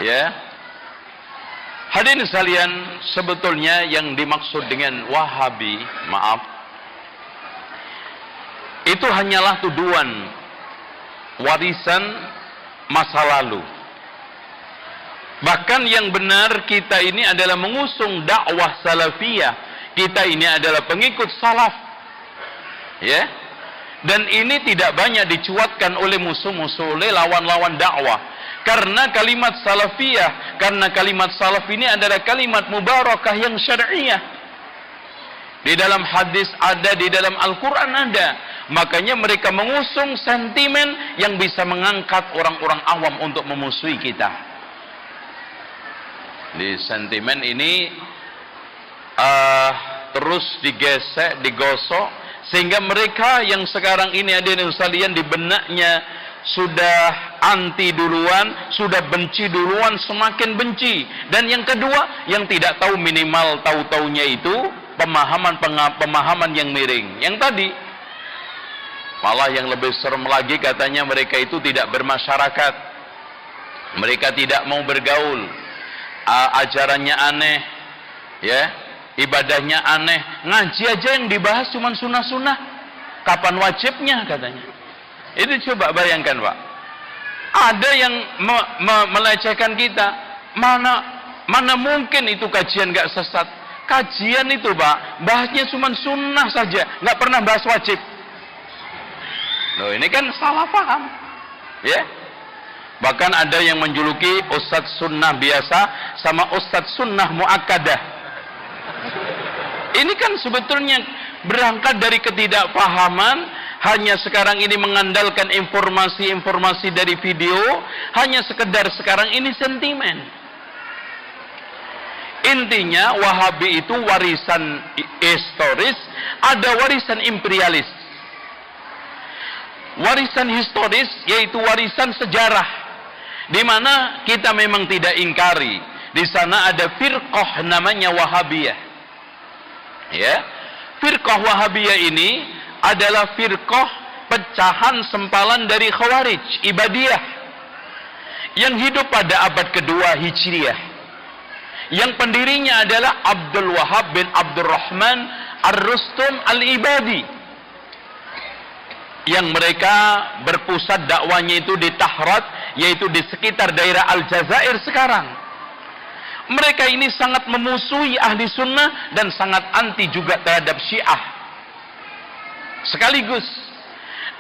Ya. Hadirin sekalian, sebetulnya yang dimaksud dengan Wahabi, maaf, itu hanyalah tuduhan warisan masa lalu. Bahkan yang benar, kita ini adalah mengusung dakwah salafiyah. Kita ini adalah pengikut salaf. Ya. Dan ini tidak banyak dicuatkan oleh musuh-musuh, oleh lawan-lawan dakwah. Karena kalimat salafiyah, karena kalimat salaf ini adalah kalimat mubarakah yang syar'iyah. Di dalam hadis ada, di dalam Al-Quran ada. Makanya mereka mengusung sentimen yang bisa mengangkat orang-orang awam untuk memusuhi kita. Di sentimen ini terus digesek, digosok, sehingga mereka yang sekarang ini ada di sekalian di benaknya sudah anti duluan, sudah benci duluan, semakin benci. Dan yang kedua, yang tidak tahu minimal tahu-taunya itu pemahaman yang miring. Yang tadi, malah yang lebih serem lagi katanya mereka itu tidak bermasyarakat. Mereka tidak mau bergaul. Ajarannya aneh, ya, ibadahnya aneh. Ngaji aja yang dibahas cuma sunnah-sunnah. Kapan wajibnya katanya. Itu coba bayangkan, Pak. Ada yang melecehkan kita. Mana mungkin itu kajian gak sesat. Kajian itu, Pak, bahasnya cuma sunnah saja, gak pernah bahas wajib. Loh, ini kan salah paham. Ya. Bahkan ada yang menjuluki ustadz sunnah biasa sama ustadz sunnah muakkadah. Ini kan sebetulnya berangkat dari ketidakpahaman. Hanya sekarang ini mengandalkan informasi-informasi dari video, hanya sekedar sekarang ini sentimen. Intinya Wahabi itu warisan historis, ada warisan imperialis. Warisan historis yaitu warisan sejarah, di mana kita memang tidak ingkari. Di sana ada firqah namanya Wahabiyah. Ya, firqah Wahabiyah ini adalah firqah pecahan sempalan dari Khawarij Ibadiyah yang hidup pada abad kedua Hijriah, yang pendirinya adalah Abdul Wahab bin Abdurrahman Ar-Rustum Al-Ibadi, yang mereka berpusat dakwanya itu di Tahrat, yaitu di sekitar daerah Aljazair sekarang. Mereka ini sangat memusuhi ahli sunnah dan sangat anti juga terhadap Syiah sekaligus.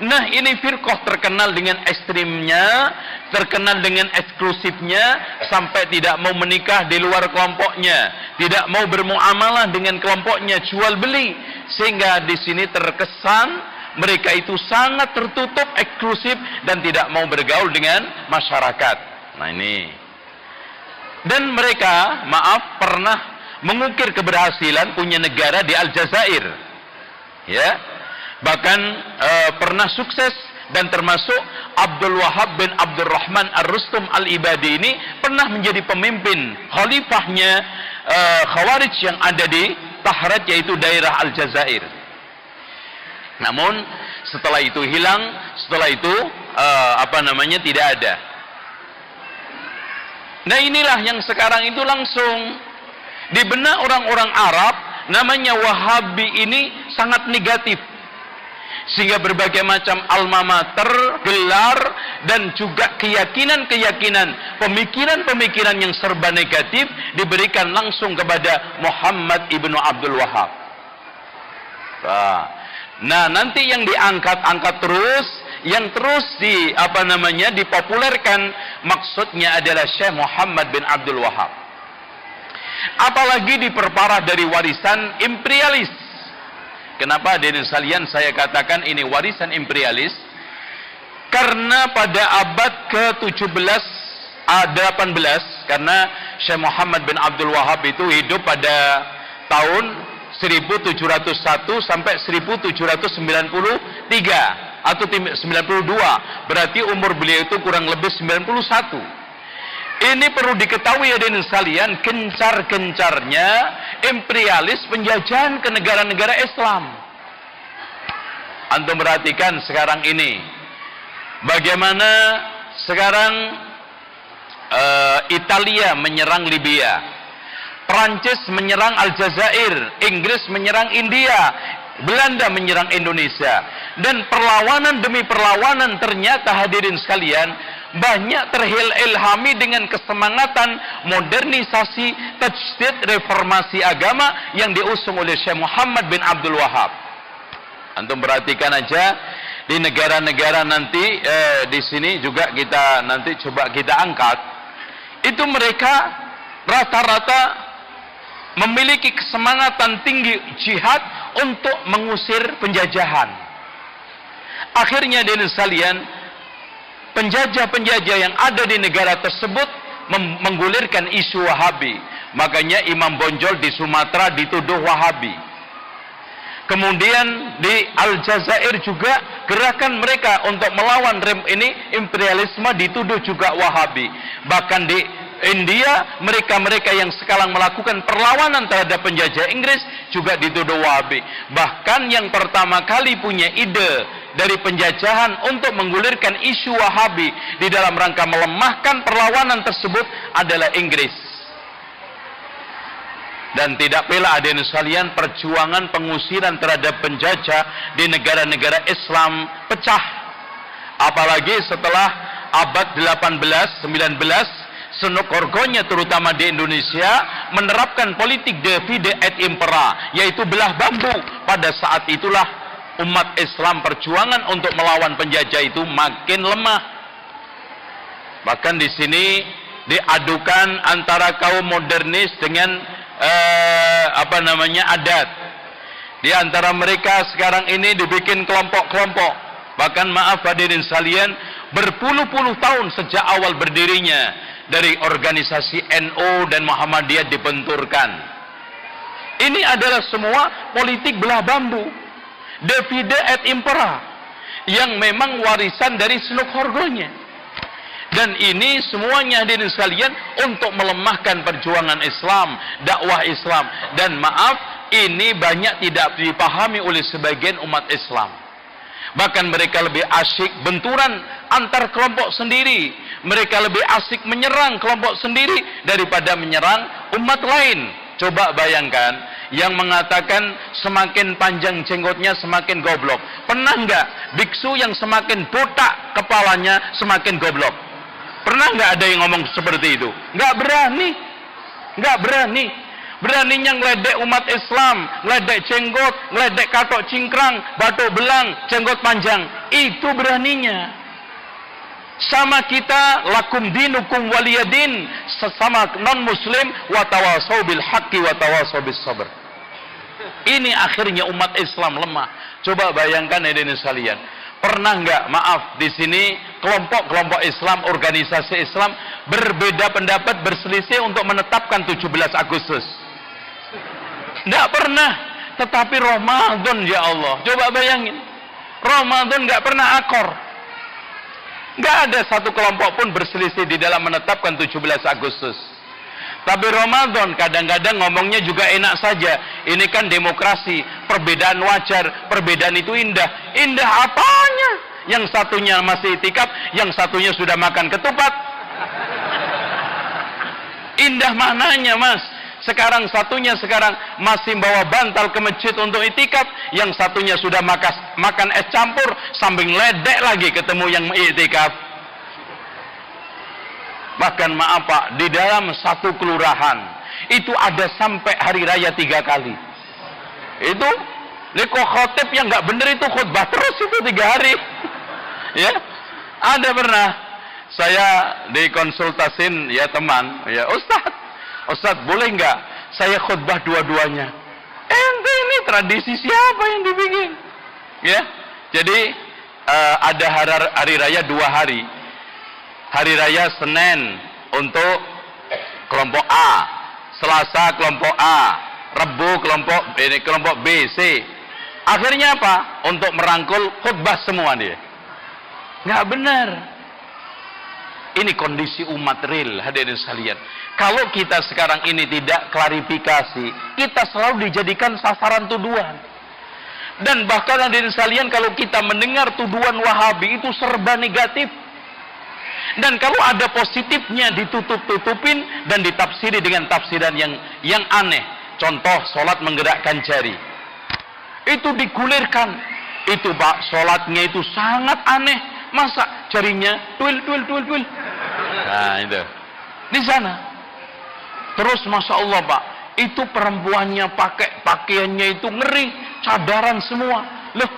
Nah, ini firqah terkenal dengan ekstrimnya, terkenal dengan eksklusifnya, sampai tidak mau menikah di luar kelompoknya, tidak mau bermuamalah dengan kelompoknya, jual beli, sehingga di sini terkesan mereka itu sangat tertutup, eksklusif, dan tidak mau bergaul dengan masyarakat. Nah ini. Dan mereka, maaf, pernah mengukir keberhasilan punya negara di Aljazair. Ya. Bahkan pernah sukses, dan termasuk Abdul Wahab bin Abdurrahman Ar-Rustum Al-Ibadi ini pernah menjadi pemimpin khalifahnya Khawarij yang ada di Tahrat, yaitu daerah Aljazair. Namun setelah itu hilang, setelah itu tidak ada. Nah, inilah yang sekarang itu langsung di benak orang-orang Arab, namanya Wahabi ini sangat negatif. Sehingga berbagai macam alma mater, gelar, dan juga keyakinan-keyakinan, pemikiran-pemikiran yang serba negatif diberikan langsung kepada Muhammad ibnu Abdul Wahab. Nah, nanti yang diangkat-angkat terus, yang terus dipopulerkan, maksudnya adalah Syekh Muhammad bin Abdul Wahab. Apalagi diperparah dari warisan imperialis. Kenapa hadirin sekalian saya katakan ini warisan imperialis? Karena pada abad ke-17, 18, karena Syekh Muhammad bin Abdul Wahab itu hidup pada tahun 1701 sampai 1793 atau 92. Berarti umur beliau itu kurang lebih 91. Ini perlu diketahui hadirin sekalian, gencar-gencarnya imperialis penjajahan ke negara-negara Islam. Antum perhatikan sekarang ini, bagaimana sekarang Italia menyerang Libya, Prancis menyerang Aljazair, Inggris menyerang India, Belanda menyerang Indonesia. Dan perlawanan demi perlawanan ternyata hadirin sekalian banyak terilhami dengan kesemangatan modernisasi tajdid reformasi agama yang diusung oleh Syekh Muhammad bin Abdul Wahab. Antum perhatikan aja di negara-negara nanti di sini juga kita nanti coba kita angkat, itu mereka rata-rata memiliki kesemangatan tinggi jihad untuk mengusir penjajahan. Akhirnya di sekalian, penjajah-penjajah yang ada di negara tersebut menggulirkan isu Wahabi. Makanya Imam Bonjol di Sumatera dituduh Wahabi. Kemudian di Aljazair juga gerakan mereka untuk melawan imperialisme dituduh juga Wahabi. Bahkan di India, mereka-mereka yang sekarang melakukan perlawanan terhadap penjajah Inggris juga dituduh Wahabi. Bahkan yang pertama kali punya ide dari penjajahan untuk menggulirkan isu Wahabi di dalam rangka melemahkan perlawanan tersebut adalah Inggris. Dan tidak pela hadirin sekalian, perjuangan pengusiran terhadap penjajah di negara-negara Islam pecah. Apalagi setelah abad 18, 19, Senokorgonya terutama di Indonesia menerapkan politik divide et impera, yaitu belah bambu. Pada saat itulah umat Islam perjuangan untuk melawan penjajah itu makin lemah. Bahkan di sini diadukan antara kaum modernis dengan adat. Di antara mereka sekarang ini dibikin kelompok-kelompok. Bahkan maaf hadirin sekalian, berpuluh-puluh tahun sejak awal berdirinya dari organisasi NU dan Muhammadiyah dibenturkan. Ini adalah semua politik belah bambu, divide et impera, yang memang warisan dari Senokhorgonya. Dan ini semuanya hadirin sekalian untuk melemahkan perjuangan Islam, dakwah Islam. Dan maaf, ini banyak tidak dipahami oleh sebagian umat Islam. Bahkan mereka lebih asyik benturan antar kelompok sendiri. Mereka lebih asyik menyerang kelompok sendiri daripada menyerang umat lain. Coba bayangkan, yang mengatakan semakin panjang jenggotnya semakin goblok. Pernah nggak biksu yang semakin botak kepalanya semakin goblok? Pernah nggak ada yang ngomong seperti itu? Nggak berani. Nggak berani. Beraninya ngeledek umat Islam, ngeledek jenggot, ngeledek katok cingkrang, batok belang, jenggot panjang. Itu beraninya. Sama kita, lakum dinukum waliyadin, sesama non-muslim, watawasau bil haqqi watawasau bis sabr. Ini akhirnya umat Islam lemah. Coba bayangkan hadirin sekalian. Pernah nggak, maaf, di sini kelompok-kelompok Islam, organisasi Islam berbeda pendapat, berselisih untuk menetapkan 17 Agustus? Nggak pernah. Tetapi Ramadan, ya Allah, coba bayangin, Ramadan nggak pernah akor. Nggak ada satu kelompok pun berselisih di dalam menetapkan 17 Agustus. Tapi Ramadan kadang-kadang ngomongnya juga enak saja. Ini kan demokrasi, perbedaan wajar, perbedaan itu indah. Indah apanya? Yang satunya masih itikaf, yang satunya sudah makan ketupat. Indah mananya, Mas? Sekarang satunya masih bawa bantal ke masjid untuk itikaf, yang satunya sudah makan es campur sambil ledek lagi ketemu yang itikaf. Bahkan maaf Pak, di dalam satu kelurahan itu ada sampai hari raya 3 kali. Itu leko khotib yang nggak bener itu khutbah terus itu 3 hari. Ya, ada pernah saya dikonsultasin ya teman, ya Ustadz boleh nggak saya khutbah dua-duanya? Ente ini tradisi siapa yang dibikin? Ya, jadi ada hari raya 2 hari. Hari raya Senin untuk kelompok A, Selasa kelompok A, Rabu kelompok B, C. Akhirnya apa? Untuk merangkul khutbah semua dia. Nggak benar. Ini kondisi umat real, hadirin sekalian. Kalau kita sekarang ini tidak klarifikasi, kita selalu dijadikan sasaran tuduhan. Dan bahkan hadirin sekalian, kalau kita mendengar tuduhan Wahabi itu serba negatif. Dan kalau ada positifnya ditutup-tutupin dan ditafsiri dengan tafsiran yang aneh. Contoh, sholat menggerakkan jari. Itu digulirkan. Itu Pak, sholatnya itu sangat aneh. Masa jarinya tuil. Nah itu. Di sana. Terus Masya Allah Pak, itu perempuannya pakai pakaiannya itu ngeri. Cadaran semua. Loh,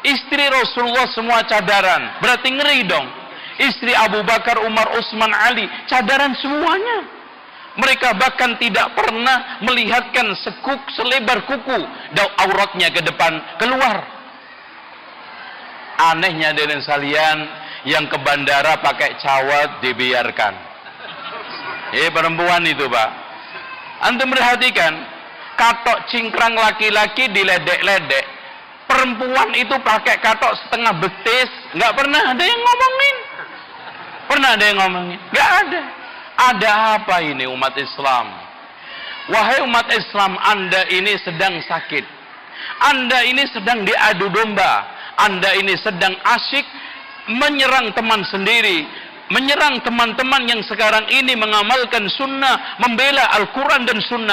istri Rasulullah semua cadaran. Berarti ngeri dong. Istri Abu Bakar, Umar, Utsman, Ali, cadaran semuanya. Mereka bahkan tidak pernah melihatkan sekuk selebar kuku auratnya ke depan keluar. Anehnya dengan salian yang ke bandara pakai cawat dibiarkan. Perempuan itu Pak. Antum perhatikan, katok cingkrang laki-laki diledek-ledek. Perempuan itu pakai katok setengah betis, nggak pernah ada yang ngomongin. Pernah ada yang ngomongin? Nggak ada. Ada apa ini umat Islam? Wahai umat Islam, Anda ini sedang sakit. Anda ini sedang diadu domba. Anda ini sedang asyik menyerang teman sendiri, menyerang teman-teman yang sekarang ini mengamalkan sunnah, membela Al-Quran dan sunnah.